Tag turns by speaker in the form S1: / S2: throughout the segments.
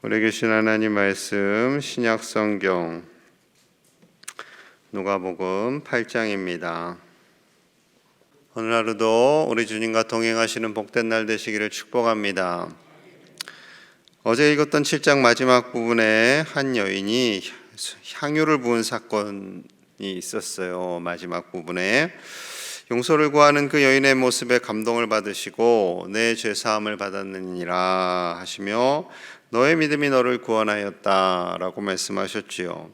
S1: 우리 계신 하나님 말씀 신약 성경 누가복음 8장입니다. 오늘 하루도 우리 주님과 동행하시는 복된 날 되시기를 축복합니다. 어제 읽었던 7장 마지막 부분에 한 여인이 향유를 부은 사건이 있었어요. 마지막 부분에 용서를 구하는 그 여인의 모습에 감동을 받으시고 내 죄사함을 받았느니라 하시며 너의 믿음이 너를 구원하였다 라고 말씀하셨지요.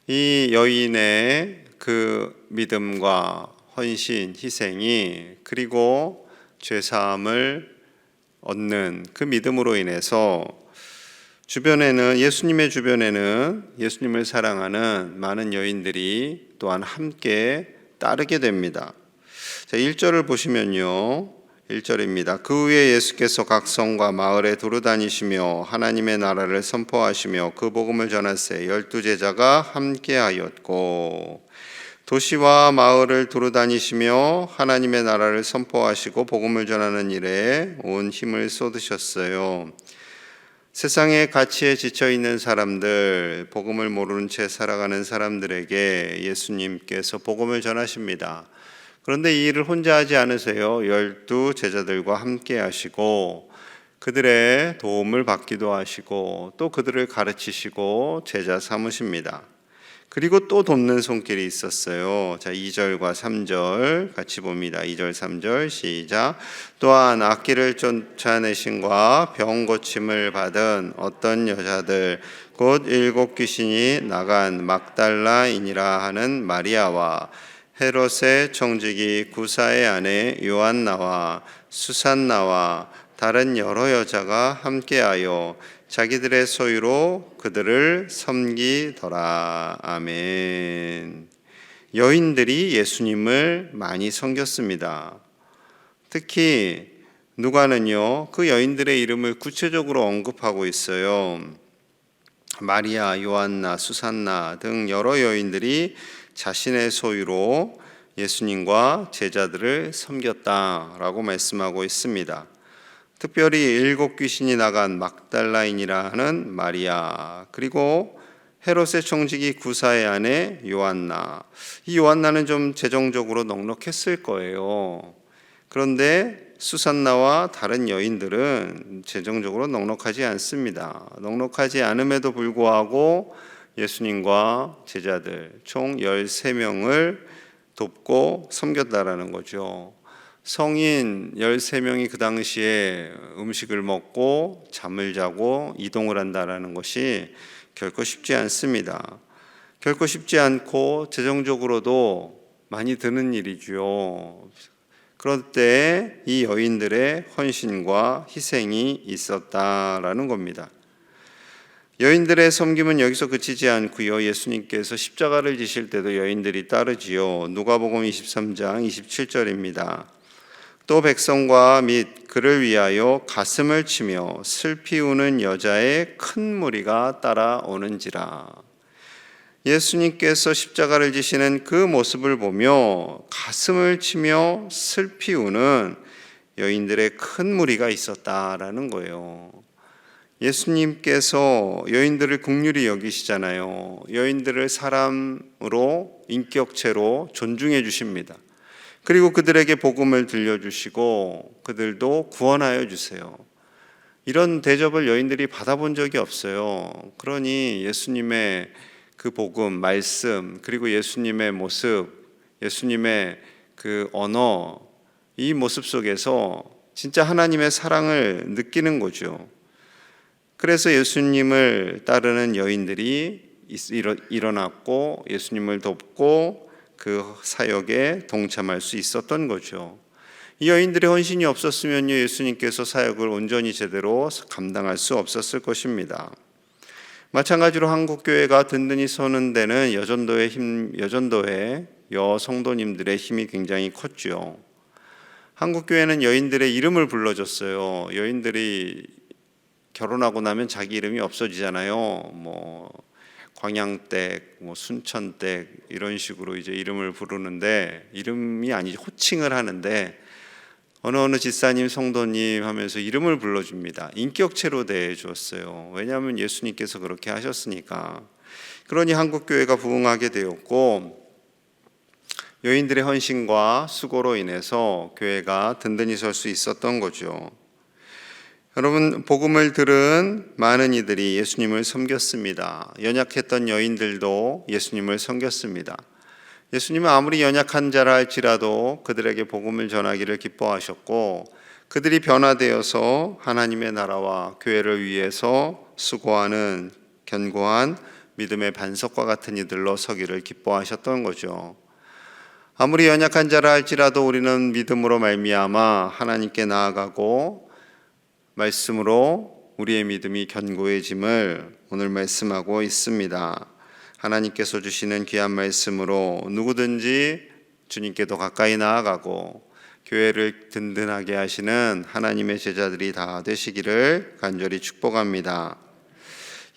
S1: 이 여인의 그 믿음과 헌신, 희생이 그리고 죄사함을 얻는 그 믿음으로 인해서 예수님의 주변에는 예수님을 사랑하는 많은 여인들이 또한 함께 따르게 됩니다. 자, 1절을 보시면요. 1절입니다. 그 후에 예수께서 각 성과 마을에 두루다니시며 하나님의 나라를 선포하시며 그 복음을 전하세 12제자가 함께하였고 도시와 마을을 두루다니시며 하나님의 나라를 선포하시고 복음을 전하는 일에 온 힘을 쏟으셨어요. 세상의 가치에 지쳐있는 사람들, 복음을 모르는 채 살아가는 사람들에게 예수님께서 복음을 전하십니다. 그런데 이 일을 혼자 하지 않으세요. 12 제자들과 함께 하시고 그들의 도움을 받기도 하시고 또 그들을 가르치시고 제자 삼으십니다. 그리고 또 돕는 손길이 있었어요. 자, 2절과 3절 같이 봅니다. 2절 3절 시작. 또한 악기를 쫓아내신과 병 고침을 받은 어떤 여자들 곧 7 귀신이 나간 막달라인이라 하는 마리아와 헤롯의 청지기 구사의 아내 요한나와 수산나와 다른 여러 여자가 함께하여 자기들의 소유로 그들을 섬기더라. 아멘. 여인들이 예수님을 많이 섬겼습니다. 특히 누가는요, 그 여인들의 이름을 구체적으로 언급하고 있어요. 마리아, 요한나, 수산나 등 여러 여인들이 자신의 소유로 예수님과 제자들을 섬겼다라고 말씀하고 있습니다. 특별히 7 귀신이 나간 막달라인이라는 마리아, 그리고 헤롯의 청지기 구사의 아내 요한나. 이 요한나는 좀 재정적으로 넉넉했을 거예요. 그런데 수산나와 다른 여인들은 재정적으로 넉넉하지 않습니다. 넉넉하지 않음에도 불구하고 예수님과 제자들 총 13명을 돕고 섬겼다라는 거죠. 성인 13명이 그 당시에 음식을 먹고 잠을 자고 이동을 한다라는 것이 결코 쉽지 않습니다. 결코 쉽지 않고 재정적으로도 많이 드는 일이죠. 그럴 때 이 여인들의 헌신과 희생이 있었다라는 겁니다. 여인들의 섬김은 여기서 그치지 않고요. 예수님께서 십자가를 지실 때도 여인들이 따르지요. 누가복음 23장 27절입니다. 또 백성과 및 그를 위하여 가슴을 치며 슬피 우는 여자의 큰 무리가 따라오는지라. 예수님께서 십자가를 지시는 그 모습을 보며 가슴을 치며 슬피 우는 여인들의 큰 무리가 있었다라는 거예요. 예수님께서 여인들을 긍휼히 여기시잖아요. 여인들을 사람으로 인격체로 존중해 주십니다. 그리고 그들에게 복음을 들려주시고 그들도 구원하여 주세요. 이런 대접을 여인들이 받아본 적이 없어요. 그러니 예수님의 그 복음, 말씀, 그리고 예수님의 모습, 예수님의 그 언어, 이 모습 속에서 진짜 하나님의 사랑을 느끼는 거죠. 그래서 예수님을 따르는 여인들이 일어났고 예수님을 돕고 그 사역에 동참할 수 있었던 거죠. 이 여인들의 헌신이 없었으면요, 예수님께서 사역을 온전히 제대로 감당할 수 없었을 것입니다. 마찬가지로 한국교회가 든든히 서는 데는 여전도의 여성도님들의 힘이 굉장히 컸죠. 한국교회는 여인들의 이름을 불러줬어요. 여인들이 결혼하고 나면 자기 이름이 없어지잖아요. 광양댁, 순천댁 이런 식으로 이제 이름을 부르는데 이름이 아니죠. 호칭을 하는데 어느 집사님, 성도님 하면서 이름을 불러줍니다. 인격체로 대해 주었어요. 왜냐하면 예수님께서 그렇게 하셨으니까. 그러니 한국교회가 부흥하게 되었고, 여인들의 헌신과 수고로 인해서 교회가 든든히 설 수 있었던 거죠. 여러분, 복음을 들은 많은 이들이 예수님을 섬겼습니다. 연약했던 여인들도 예수님을 섬겼습니다. 예수님은 아무리 연약한 자라 할지라도 그들에게 복음을 전하기를 기뻐하셨고, 그들이 변화되어서 하나님의 나라와 교회를 위해서 수고하는 견고한 믿음의 반석과 같은 이들로 서기를 기뻐하셨던 거죠. 아무리 연약한 자라 할지라도 우리는 믿음으로 말미암아 하나님께 나아가고 말씀으로 우리의 믿음이 견고해짐을 오늘 말씀하고 있습니다. 하나님께서 주시는 귀한 말씀으로 누구든지 주님께 더 가까이 나아가고 교회를 든든하게 하시는 하나님의 제자들이 다 되시기를 간절히 축복합니다.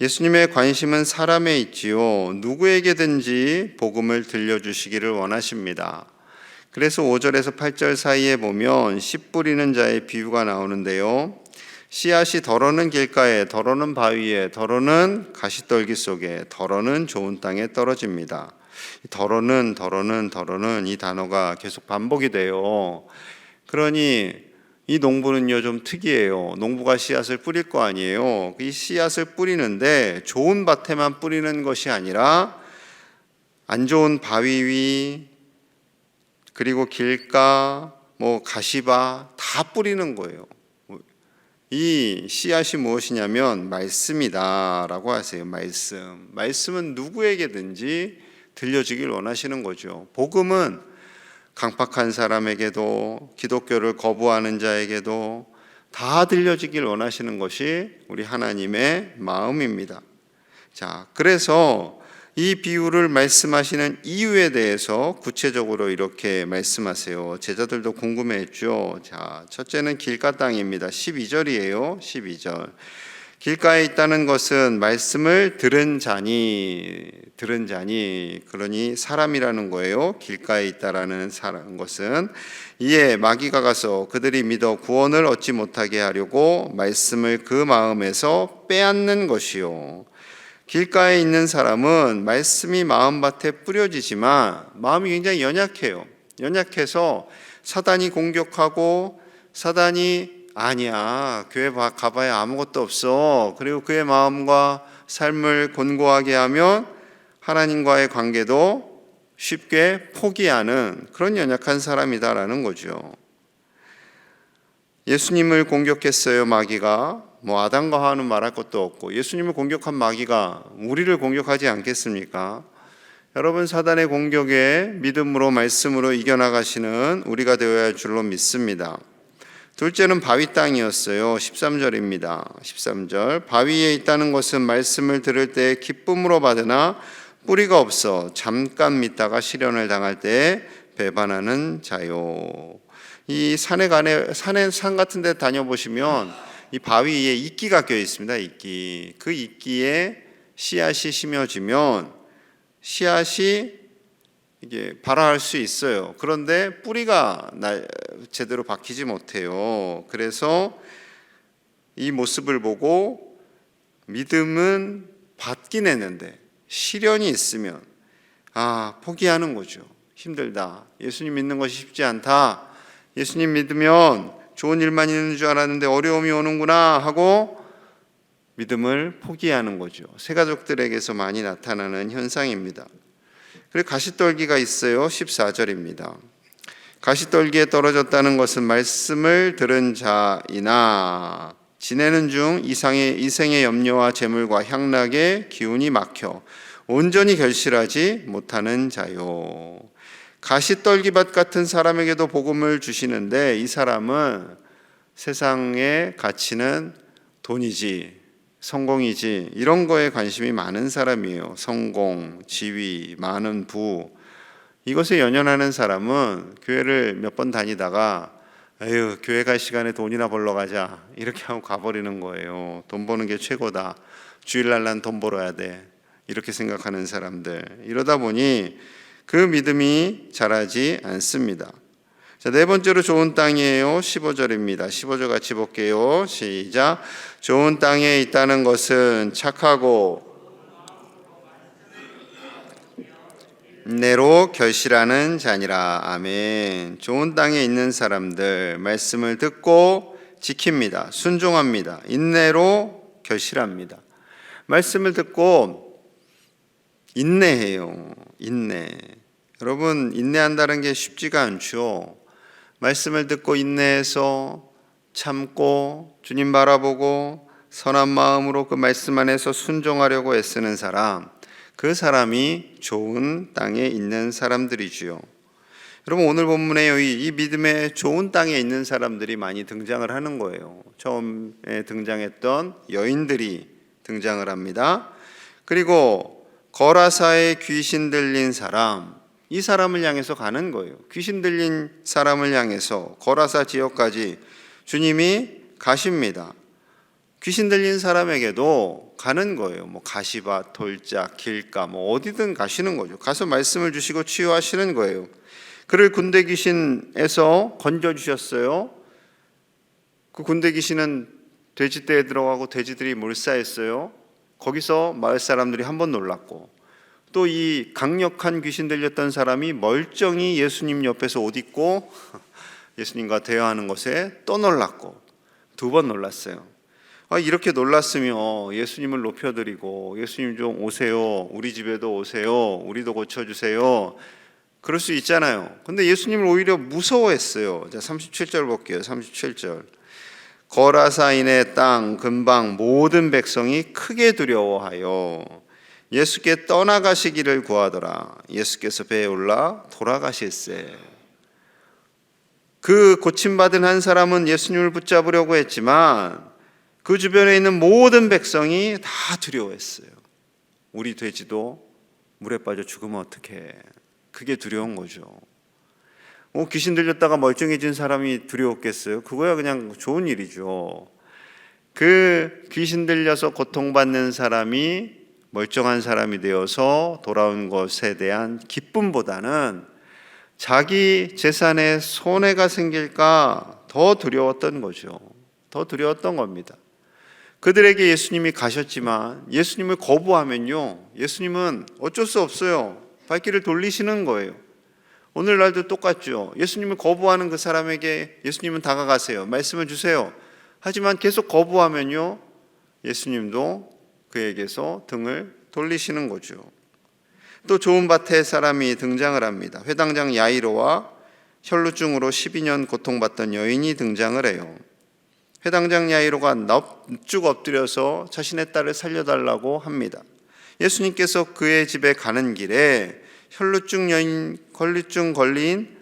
S1: 예수님의 관심은 사람에 있지요. 누구에게든지 복음을 들려주시기를 원하십니다. 그래서 5절에서 8절 사이에 보면 씨 뿌리는 자의 비유가 나오는데요. 씨앗이 덜어는 길가에, 덜어는 바위에, 덜어는 가시떨기 속에, 덜어는 좋은 땅에 떨어집니다. 덜어는 이 단어가 계속 반복이 돼요. 그러니 이 농부는요 좀 특이해요. 농부가 씨앗을 뿌릴 거 아니에요. 이 씨앗을 뿌리는데 좋은 밭에만 뿌리는 것이 아니라 안 좋은 바위 위, 그리고 길가, 가시밭 다 뿌리는 거예요. 이 씨앗이 무엇이냐면 말씀이다 라고 하세요. 말씀은 누구에게든지 들려주길 원하시는 거죠. 복음은 강팍한 사람에게도 기독교를 거부하는 자에게도 다 들려주길 원하시는 것이 우리 하나님의 마음입니다. 자, 그래서 이 비유를 말씀하시는 이유에 대해서 구체적으로 이렇게 말씀하세요. 제자들도 궁금해했죠. 자, 첫째는 길가 땅입니다. 12절이에요. 12절. 길가에 있다는 것은 말씀을 들은 자니, 그러니 사람이라는 거예요. 길가에 있다라는 것은 이에 마귀가 가서 그들이 믿어 구원을 얻지 못하게 하려고 말씀을 그 마음에서 빼앗는 것이요. 길가에 있는 사람은 말씀이 마음밭에 뿌려지지만 마음이 굉장히 연약해요. 연약해서 사단이 공격하고 사단이 아니야, 교회 가봐야 아무것도 없어, 그리고 그의 마음과 삶을 곤고하게 하면 하나님과의 관계도 쉽게 포기하는 그런 연약한 사람이다라는 거죠. 예수님을 공격했어요, 마귀가. 아담과 하와는 말할 것도 없고 예수님을 공격한 마귀가 우리를 공격하지 않겠습니까? 여러분, 사단의 공격에 믿음으로 말씀으로 이겨나가시는 우리가 되어야 할 줄로 믿습니다. 둘째는 바위 땅이었어요. 13절입니다. 13절. 바위에 있다는 것은 말씀을 들을 때 기쁨으로 받으나 뿌리가 없어 잠깐 믿다가 시련을 당할 때 배반하는 자요. 이 산 같은 데 다녀보시면 이 바위 위에 이끼가 껴 있습니다. 이끼. 그 이끼에 씨앗이 심어지면 씨앗이 이게 발화할 수 있어요. 그런데 뿌리가 제대로 박히지 못해요. 그래서 이 모습을 보고 믿음은 받긴 했는데 시련이 있으면 포기하는 거죠. 힘들다. 예수님 믿는 것이 쉽지 않다. 예수님 믿으면 좋은 일만 있는 줄 알았는데 어려움이 오는구나 하고 믿음을 포기하는 거죠. 새가족들에게서 많이 나타나는 현상입니다. 그리고 가시떨기가 있어요. 14절입니다. 가시떨기에 떨어졌다는 것은 말씀을 들은 자이나 지내는 중 이생의 염려와 재물과 향락의 기운이 막혀 온전히 결실하지 못하는 자요. 가시떨기밭 같은 사람에게도 복음을 주시는데 이 사람은 세상의 가치는 돈이지, 성공이지, 이런 거에 관심이 많은 사람이에요. 성공, 지위, 많은 부, 이것에 연연하는 사람은 교회를 몇 번 다니다가 교회 갈 시간에 돈이나 벌러 가자 이렇게 하고 가버리는 거예요. 돈 버는 게 최고다. 주일날 난 돈 벌어야 돼. 이렇게 생각하는 사람들. 이러다 보니 그 믿음이 자라지 않습니다. 자, 네 번째로 좋은 땅이에요. 15절입니다. 15절 같이 볼게요. 시작. 좋은 땅에 있다는 것은 착하고 인내로 결실하는 자니라. 아멘. 좋은 땅에 있는 사람들 말씀을 듣고 지킵니다. 순종합니다. 인내로 결실합니다. 말씀을 듣고 인내해요. 인내. 여러분, 인내한다는 게 쉽지가 않죠. 말씀을 듣고 인내해서 참고 주님 바라보고 선한 마음으로 그 말씀 안에서 순종하려고 애쓰는 사람, 그 사람이 좋은 땅에 있는 사람들이지요. 여러분, 오늘 본문에 이 믿음의 좋은 땅에 있는 사람들이 많이 등장을 하는 거예요. 처음에 등장했던 여인들이 등장을 합니다. 그리고 거라사의 귀신 들린 사람, 이 사람을 향해서 가는 거예요. 귀신 들린 사람을 향해서 거라사 지역까지 주님이 가십니다. 귀신 들린 사람에게도 가는 거예요. 뭐 가시밭, 돌짝, 길가 뭐 어디든 가시는 거죠. 가서 말씀을 주시고 치유하시는 거예요. 그를 군대 귀신에서 건져 주셨어요. 그 군대 귀신은 돼지떼에 들어가고 돼지들이 몰사했어요. 거기서 마을 사람들이 한 번 놀랐고, 또 이 강력한 귀신 들렸던 사람이 멀쩡히 예수님 옆에서 옷 입고 예수님과 대화하는 것에 또 놀랐고, 두 번 놀랐어요. 이렇게 놀랐으면 예수님을 높여드리고 예수님 좀 오세요, 우리 집에도 오세요, 우리도 고쳐주세요, 그럴 수 있잖아요. 근데 예수님을 오히려 무서워했어요. 자, 37절 볼게요. 37절. 거라사인의 땅 근방 모든 백성이 크게 두려워하여 예수께 떠나가시기를 구하더라. 예수께서 배에 올라 돌아가실세. 그 고침받은 한 사람은 예수님을 붙잡으려고 했지만 그 주변에 있는 모든 백성이 다 두려워했어요. 우리 돼지도 물에 빠져 죽으면 어떡해. 그게 두려운 거죠. 귀신 들렸다가 멀쩡해진 사람이 두려웠겠어요? 그거야 그냥 좋은 일이죠. 그 귀신 들려서 고통받는 사람이 멀쩡한 사람이 되어서 돌아온 것에 대한 기쁨보다는 자기 재산에 손해가 생길까 더 두려웠던 거죠. 더 두려웠던 겁니다. 그들에게 예수님이 가셨지만 예수님을 거부하면요, 예수님은 어쩔 수 없어요. 발길을 돌리시는 거예요. 오늘날도 똑같죠. 예수님을 거부하는 그 사람에게 예수님은 다가가세요. 말씀을 주세요. 하지만 계속 거부하면요, 예수님도 그에게서 등을 돌리시는 거죠. 또 좋은 밭에 사람이 등장을 합니다. 회당장 야이로와 혈루증으로 12년 고통받던 여인이 등장을 해요. 회당장 야이로가 넙죽 엎드려서 자신의 딸을 살려달라고 합니다. 예수님께서 그의 집에 가는 길에 혈루증 걸린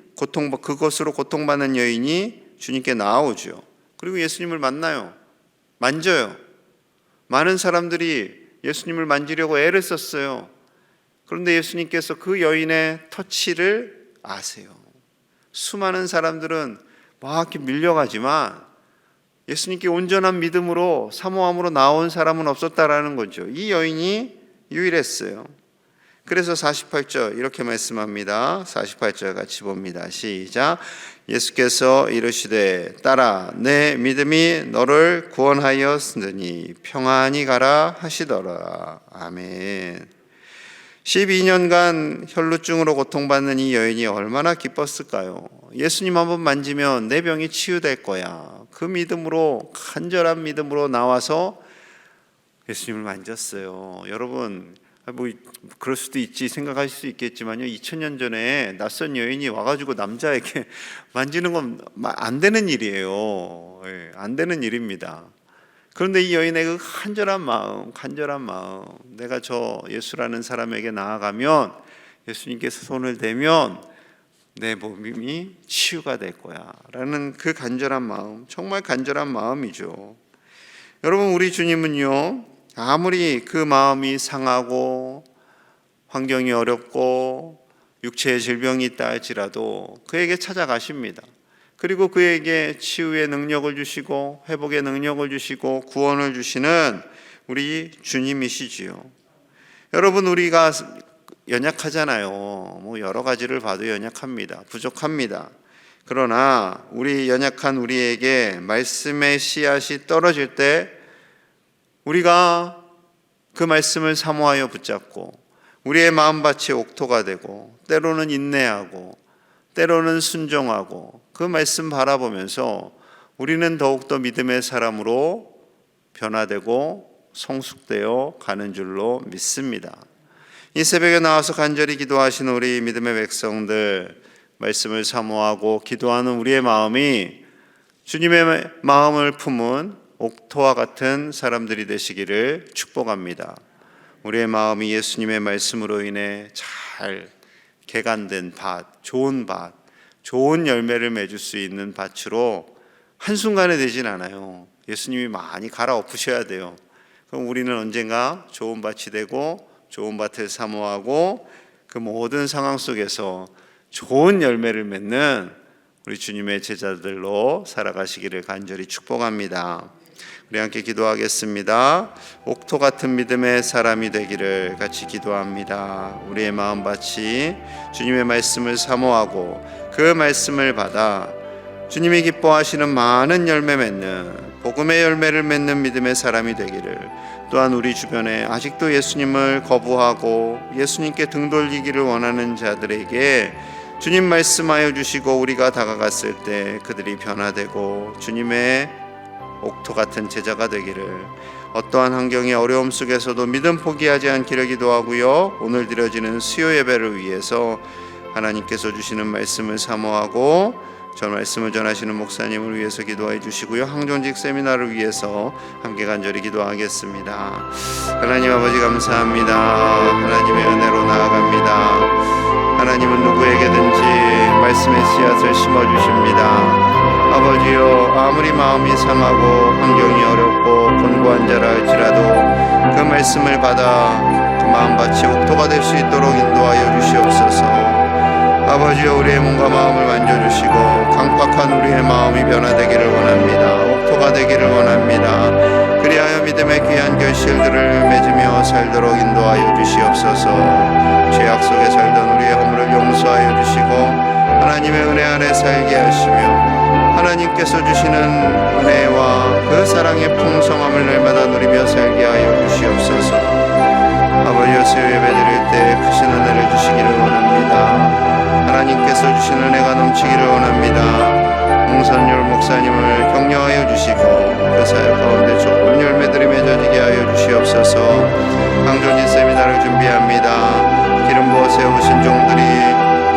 S1: 그것으로 고통받는 여인이 주님께 나아오죠. 그리고 예수님을 만나요. 만져요. 많은 사람들이 예수님을 만지려고 애를 썼어요. 그런데 예수님께서 그 여인의 터치를 아세요. 수많은 사람들은 막 이렇게 밀려가지만 예수님께 온전한 믿음으로 사모함으로 나온 사람은 없었다라는 거죠. 이 여인이 유일했어요. 그래서 48절 이렇게 말씀합니다. 48절 같이 봅니다. 시작. 예수께서 이르시되 딸아 내 믿음이 너를 구원하였으니 평안히 가라 하시더라. 아멘. 12년간 혈루증으로 고통받는 이 여인이 얼마나 기뻤을까요? 예수님 한번 만지면 내 병이 치유될 거야. 그 믿음으로, 간절한 믿음으로 나와서 예수님을 만졌어요. 여러분, 뭐 그럴 수도 있지 생각하실 수 있겠지만요, 2000년 전에 낯선 여인이 와가지고 남자에게 만지는 건 안 되는 일이에요. 안 되는 일입니다. 그런데 이 여인의 그 간절한 마음, 내가 저 예수라는 사람에게 나아가면 예수님께서 손을 대면 내 몸이 치유가 될 거야 라는 그 간절한 마음, 정말 간절한 마음이죠. 여러분, 우리 주님은요, 아무리 그 마음이 상하고 환경이 어렵고 육체의 질병이 있다 할지라도 그에게 찾아가십니다. 그리고 그에게 치유의 능력을 주시고 회복의 능력을 주시고 구원을 주시는 우리 주님이시지요. 여러분, 우리가 연약하잖아요. 뭐 여러 가지를 봐도 연약합니다. 부족합니다. 그러나 우리 연약한 우리에게 말씀의 씨앗이 떨어질 때 우리가 그 말씀을 사모하여 붙잡고 우리의 마음밭이 옥토가 되고 때로는 인내하고 때로는 순종하고 그 말씀 바라보면서 우리는 더욱더 믿음의 사람으로 변화되고 성숙되어 가는 줄로 믿습니다. 이 새벽에 나와서 간절히 기도하시는 우리 믿음의 백성들, 말씀을 사모하고 기도하는 우리의 마음이 주님의 마음을 품은 옥토와 같은 사람들이 되시기를 축복합니다. 우리의 마음이 예수님의 말씀으로 인해 잘 개간된 밭, 좋은 열매를 맺을 수 있는 밭으로 한순간에 되진 않아요. 예수님이 많이 갈아엎으셔야 돼요. 그럼 우리는 언젠가 좋은 밭이 되고 좋은 밭을 사모하고 그 모든 상황 속에서 좋은 열매를 맺는 우리 주님의 제자들로 살아가시기를 간절히 축복합니다. 우리 함께 기도하겠습니다. 옥토 같은 믿음의 사람이 되기를 같이 기도합니다. 우리의 마음밭이 주님의 말씀을 사모하고 그 말씀을 받아 주님이 기뻐하시는 많은 열매 맺는 복음의 열매를 맺는 믿음의 사람이 되기를, 또한 우리 주변에 아직도 예수님을 거부하고 예수님께 등 돌리기를 원하는 자들에게 주님 말씀하여 주시고 우리가 다가갔을 때 그들이 변화되고 주님의 옥토 같은 제자가 되기를, 어떠한 환경의 어려움 속에서도 믿음 포기하지 않기를 기도하고요. 오늘 드려지는 수요 예배를 위해서 하나님께서 주시는 말씀을 사모하고 저 말씀을 전하시는 목사님을 위해서 기도해 주시고요. 항존직 세미나를 위해서 함께 간절히 기도하겠습니다. 하나님 아버지 감사합니다. 하나님의 은혜로 나아갑니다. 하나님은 누구에게든지 말씀의 씨앗을 심어주십니다. 아버지여, 아무리 마음이 상하고 환경이 어렵고 곤고한 자라 할지라도 그 말씀을 받아 그 마음밭이 옥토가 될 수 있도록 인도하여 주시옵소서. 아버지여, 우리의 몸과 마음을 만져주시고 강팍한 우리의 마음이 변화되기를 원합니다. 옥토가 되기를 원합니다. 그리하여 믿음의 귀한 결실들을 맺으며 살도록 인도하여 주시옵소서. 죄악 속에 살던 우리의 허물을 용서하여 주시고 하나님의 은혜 안에 살게 하시며 하나님께서 주시는 은혜와 그 사랑의 풍성함을 날마다 누리며 살게 하여 주시옵소서. 아버지여, 수요 예배 드릴 때 크신 은혜를 주시기를 원합니다. 하나님께서 주신 은혜가 넘치기를 원합니다. 홍선율 목사님을 격려하여 주시고 그 사역 가운데 좋은 열매들이 맺어지게 하여 주시옵소서. 항존직 세미나를 준비합니다. 기름 부어 세우신 종들이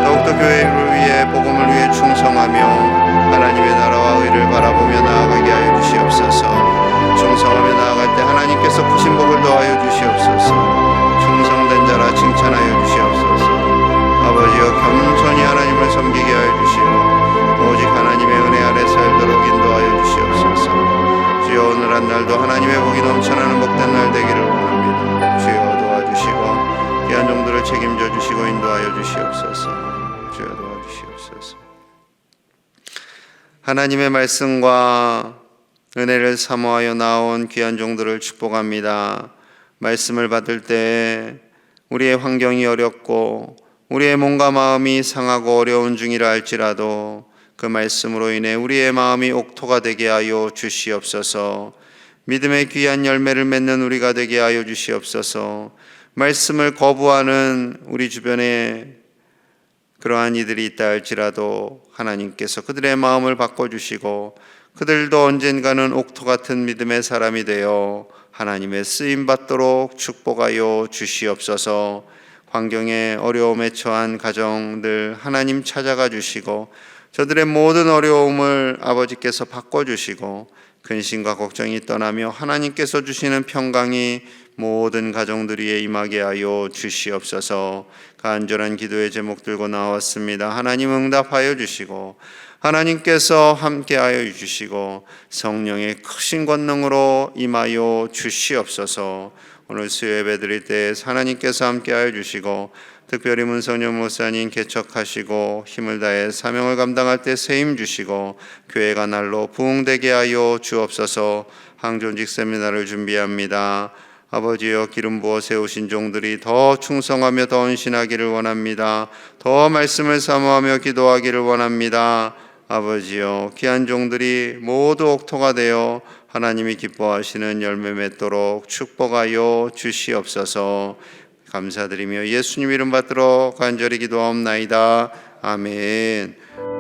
S1: 더욱더 교회를 위해 복음을 위해 충성하며 하나님의 나라와 의를 바라보며 나아가게 하여 주시옵소서. 충성하며 나아갈 때 하나님께서 크신 복을 더하여 주시옵소서. 충성된 자라 칭찬하여 주시옵소서. 아버지여, 겸손히 하나님을 섬기게 하여 주시고 오직 하나님의 은혜 아래 살도록 인도하여 주시옵소서. 주여, 오늘 한 날도 하나님의 복이 넘쳐나는 복된 날 되기를 원합니다. 주여 도와주시고 귀한 종들을 책임져 주시고 인도하여 주시옵소서. 주여 도와주시옵소서. 하나님의 말씀과 은혜를 사모하여 나온 귀한 종들을 축복합니다. 말씀을 받을 때 우리의 환경이 어렵고 우리의 몸과 마음이 상하고 어려운 중이라 할지라도 그 말씀으로 인해 우리의 마음이 옥토가 되게 하여 주시옵소서. 믿음의 귀한 열매를 맺는 우리가 되게 하여 주시옵소서. 말씀을 거부하는 우리 주변에 그러한 이들이 있다 할지라도 하나님께서 그들의 마음을 바꿔주시고 그들도 언젠가는 옥토 같은 믿음의 사람이 되어 하나님의 쓰임받도록 축복하여 주시옵소서. 환경에 어려움에 처한 가정들 하나님 찾아가 주시고 저들의 모든 어려움을 아버지께서 바꿔주시고 근심과 걱정이 떠나며 하나님께서 주시는 평강이 모든 가정들 위에 임하게 하여 주시옵소서. 간절한 기도의 제목 들고 나왔습니다. 하나님 응답하여 주시고 하나님께서 함께하여 주시고 성령의 크신 권능으로 임하여 주시옵소서. 오늘 수요 예배 드릴 때 하나님께서 함께하여 주시고 특별히 문성년 목사님 개척하시고 힘을 다해 사명을 감당할 때 세임 주시고 교회가 날로 부흥되게 하여 주옵소서. 항존직 세미나를 준비합니다. 아버지여, 기름 부어 세우신 종들이 더 충성하며 더 헌신하기를 원합니다. 더 말씀을 사모하며 기도하기를 원합니다. 아버지여, 귀한 종들이 모두 옥토가 되어 하나님이 기뻐하시는 열매 맺도록 축복하여 주시옵소서. 감사드리며 예수님 이름 받들어 간절히 기도하옵나이다. 아멘.